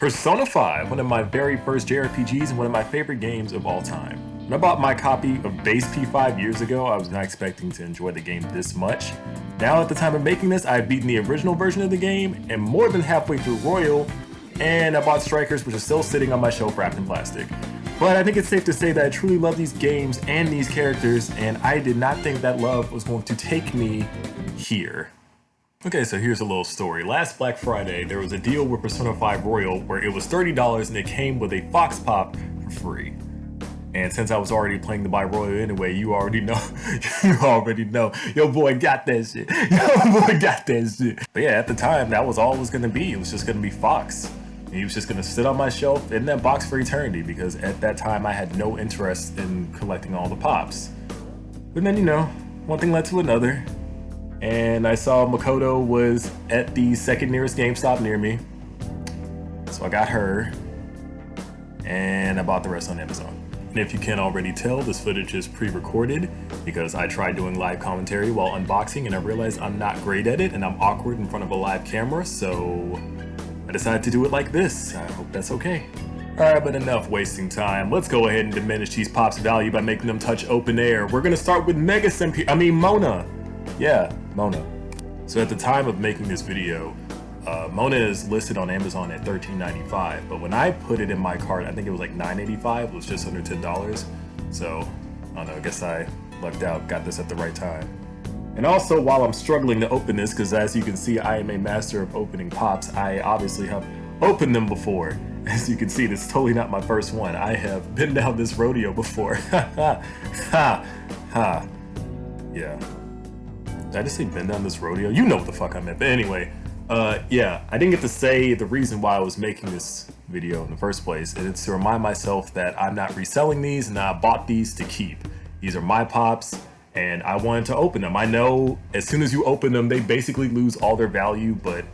Persona 5, one of my very first JRPGs and one of my favorite games of all time. When I bought my copy of Base P5 years ago, I was not expecting to enjoy the game this much. Now at the time of making this, I've beaten the original version of the game and more than halfway through Royal, and I bought Strikers, which is still sitting on my shelf wrapped in plastic. But I think it's safe to say that I truly love these games and these characters, and I did not think that love was going to take me here. Okay, so here's a little story. Last Black Friday, there was a deal with Persona 5 Royal where it was $30 and it came with a Fox Pop for free. And since I was already playing the Buy Royal anyway, you already know, your boy got that shit. Your boy got that shit. But yeah, at the time, that was all it was gonna be. It was just gonna be Fox. And he was just gonna sit on my shelf in that box for eternity because at that time I had no interest in collecting all the pops. But then, one thing led to another. And I saw Makoto was at the second nearest GameStop near me. So I got her and I bought the rest on Amazon. And if you can't already tell, this footage is pre-recorded because I tried doing live commentary while unboxing and I realized I'm not great at it and I'm awkward in front of a live camera, so I decided to do it like this. I hope that's okay. Alright, but enough wasting time. Let's go ahead and diminish these pops' value by making them touch open air. We're gonna start with Mona. Yeah, Mona. So at the time of making this video, Mona is listed on Amazon at $13.95, but when I put it in my cart, I think it was like $9.85, it was just under $10. So, I don't know, I guess I lucked out, got this at the right time. And also, while I'm struggling to open this, because as you can see, I am a master of opening pops, I obviously have opened them before. As you can see, this is totally not my first one. I have been down this rodeo before. Yeah. Did I just say been down this rodeo? You know what the fuck I meant. But anyway, yeah, I didn't get to say the reason why I was making this video in the first place. And it's to remind myself that I'm not reselling these and I bought these to keep. These are my pops and I wanted to open them. I know as soon as you open them, they basically lose all their value, but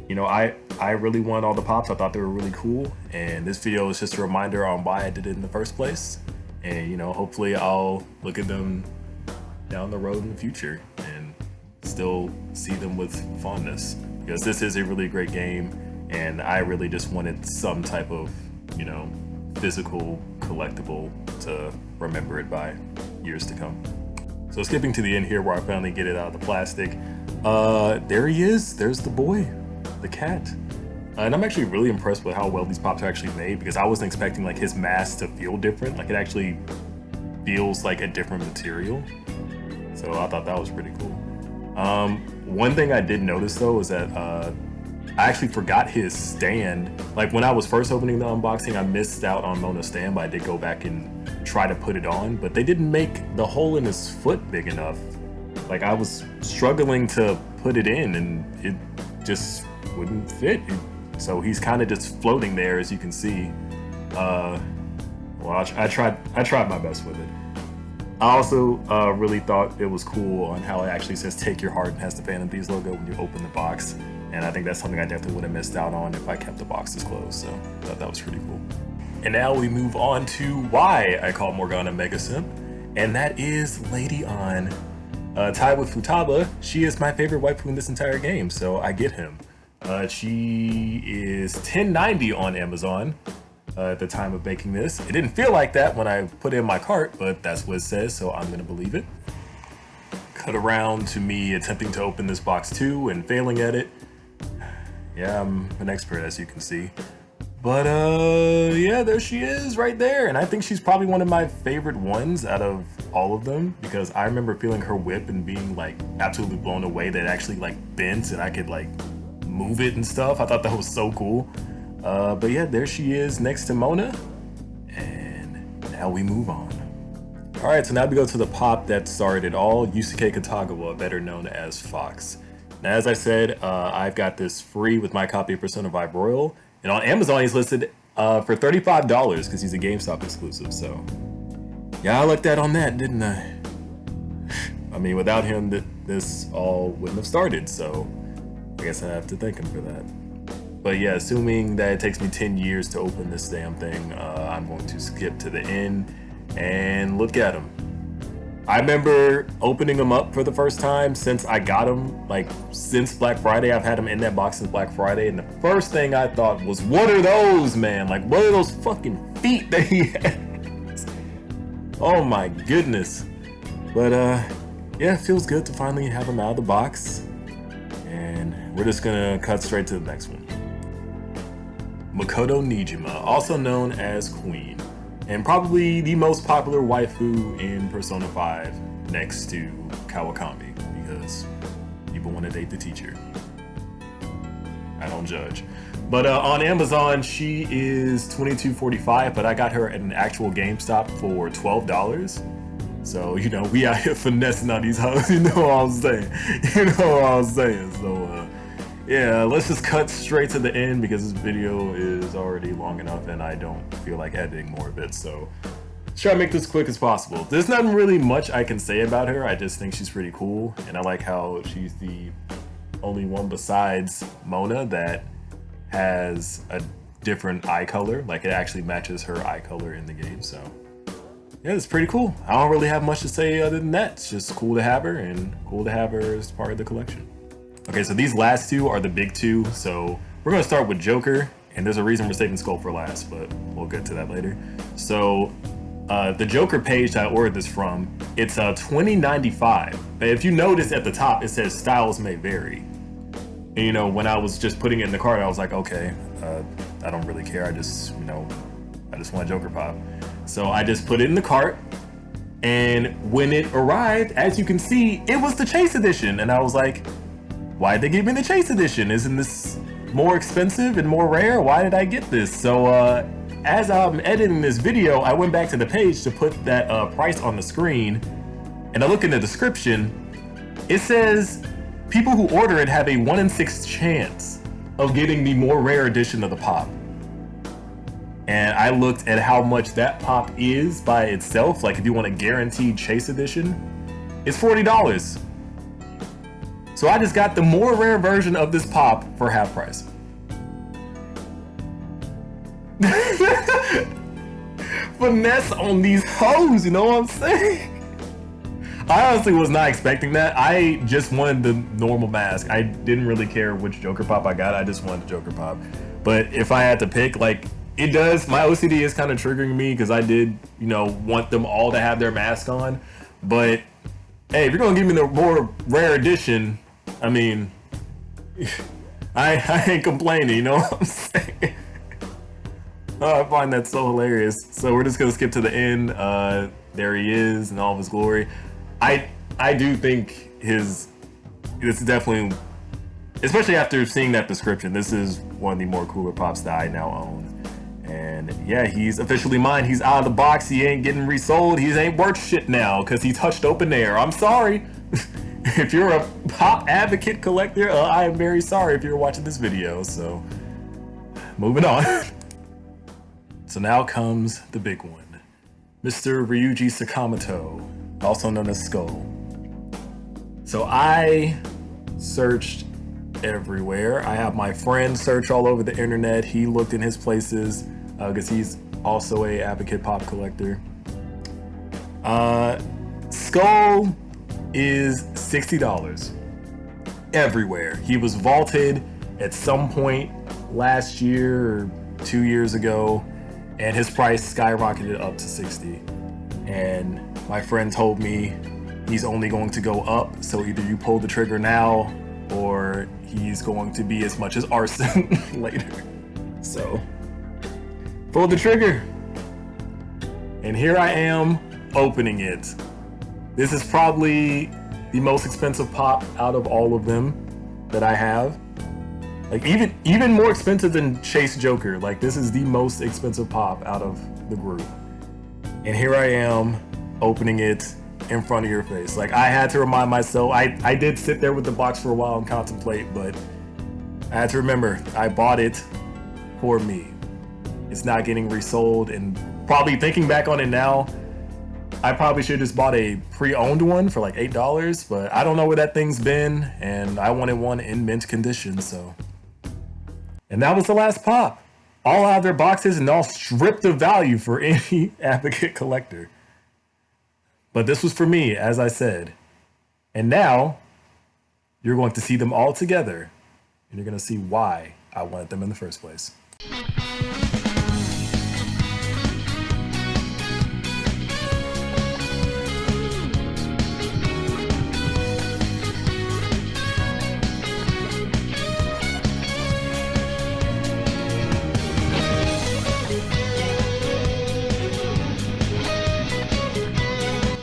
I really wanted all the pops. I thought they were really cool. And this video is just a reminder on why I did it in the first place. And hopefully I'll look at them down the road in the future and still see them with fondness, because this is a really great game and I really just wanted some type of physical collectible to remember it by years to come. So skipping to the end here where I finally get it out of the plastic, there he is. There's the boy, the cat. And I'm actually really impressed with how well these pops are actually made, because I wasn't expecting like his mask to feel different. Like it actually feels like a different material. So I thought that was pretty cool. One thing I did notice though is that I actually forgot his stand. Like when I was first opening the unboxing, I missed out on Mona's stand, but I did go back and try to put it on, but they didn't make the hole in his foot big enough. Like I was struggling to put it in and it just wouldn't fit. So he's kind of just floating there, as you can see. Well, I tried my best with it. I also really thought it was cool on how it actually says "Take Your Heart" and has the Phantom Thieves logo when you open the box. And I think that's something I definitely would have missed out on if I kept the boxes closed. So I thought that was pretty cool. And now we move on to why I call Morgana Mega Simp, and that is Lady Ann. Tied with Futaba, she is my favorite waifu in this entire game, so I get him. She is $10.90 on Amazon. At the time of making this. It didn't feel like that when I put it in my cart, but that's what it says, so I'm gonna believe it. Cut around to me attempting to open this box too and failing at it. Yeah, I'm an expert, as you can see. But yeah, there she is right there. And I think she's probably one of my favorite ones out of all of them, because I remember feeling her whip and being like absolutely blown away that it actually like bent and I could like move it and stuff. I thought that was so cool. But yeah, there she is next to Mona, and now we move on. Alright, so now we go to the pop that started it all, Yusuke Katagawa, better known as Fox. Now as I said, I've got this free with my copy of Persona 5 Royal, and on Amazon he's listed for $35 because he's a GameStop exclusive, so yeah, I lucked out on that, didn't I? I mean, without him, this all wouldn't have started, so I guess I have to thank him for that. But yeah, assuming that it takes me 10 years to open this damn thing, I'm going to skip to the end and look at him. I remember opening them up for the first time since I got them, like since Black Friday. I've had them in that box since Black Friday, and the first thing I thought was, what are those, man? Like, what are those fucking feet that he has? Oh my goodness. But yeah, it feels good to finally have them out of the box. And we're just gonna cut straight to the next one. Makoto Nijima, also known as Queen, and probably the most popular waifu in Persona 5 next to Kawakami, because people want to date the teacher. I don't judge. But on Amazon, she is $22.45, but I got her at an actual GameStop for $12. So, you know, we out here finessing on these hoes, you know what I'm saying? You know what I'm saying? So, yeah, let's just cut straight to the end because this video is already long enough and I don't feel like editing more of it. So let's try to make this quick as possible. There's not really much I can say about her. I just think she's pretty cool. And I like how she's the only one besides Mona that has a different eye color. Like it actually matches her eye color in the game. So yeah, it's pretty cool. I don't really have much to say other than that. It's just cool to have her and cool to have her as part of the collection. Okay, so these last two are the big two. So we're gonna start with Joker, and there's a reason we're saving Skull for last, but we'll get to that later. So the Joker page that I ordered this from, it's $20.95. If you notice at the top, it says styles may vary. And you know, when I was just putting it in the cart, I was like, okay, I don't really care. I just want Joker Pop. So I just put it in the cart. And when it arrived, as you can see, it was the Chase Edition. And I was like, why'd they give me the Chase Edition? Isn't this more expensive and more rare? Why did I get this? So as I'm editing this video, I went back to the page to put that price on the screen. And I look in the description, it says people who order it have a 1 in 6 chance of getting the more rare edition of the Pop. And I looked at how much that Pop is by itself. Like if you want a guaranteed Chase Edition, it's $40. So I just got the more rare version of this Pop for half price. Finesse on these hoes, you know what I'm saying? I honestly was not expecting that. I just wanted the normal mask. I didn't really care which Joker Pop I got. I just wanted the Joker Pop. But if I had to pick, like, it does, my OCD is kind of triggering me because I did, you know, want them all to have their mask on. But hey, if you're gonna give me the more rare edition, I mean, I ain't complaining, you know what I'm saying? Oh, I find that so hilarious. So we're just gonna skip to the end. There he is in all of his glory. I do think this is definitely, especially after seeing that description, this is one of the more cooler Pops that I now own. And yeah, he's officially mine. He's out of the box. He ain't getting resold. He ain't worth shit now because he touched open air. I'm sorry. If you're a Pop advocate collector, I am very sorry if you're watching this video. So moving on. So now comes the big one. Mr. Ryuji Sakamoto, also known as Skull. So I searched everywhere. I have my friend search all over the internet. He looked in his places because he's also a advocate Pop collector. Skull is $60 everywhere. He was vaulted at some point last year or 2 years ago, and his price skyrocketed up to $60. And my friend told me he's only going to go up, so either you pull the trigger now or he's going to be as much as arson later. So pull the trigger. And here I am opening it. This is probably the most expensive Pop out of all of them that I have. Like even more expensive than Chase Joker. Like this is the most expensive Pop out of the group. And here I am opening it in front of your face. Like I had to remind myself, I did sit there with the box for a while and contemplate, but I had to remember I bought it for me. It's not getting resold, and probably thinking back on it now, I probably should have just bought a pre-owned one for like $8, but I don't know where that thing's been, and I wanted one in mint condition, so. And that was the last Pop. All out of their boxes and all stripped of value for any advocate collector. But this was for me, as I said. And now you're going to see them all together, and you're going to see why I wanted them in the first place.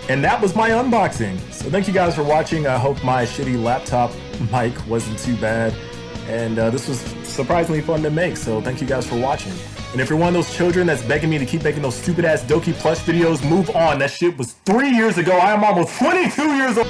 And that was my unboxing. So thank you guys for watching. I hope my shitty laptop mic wasn't too bad. And this was surprisingly fun to make. So thank you guys for watching. And if you're one of those children that's begging me to keep making those stupid ass Doki plush videos, move on. That shit was 3 years ago. I am almost 22 years old.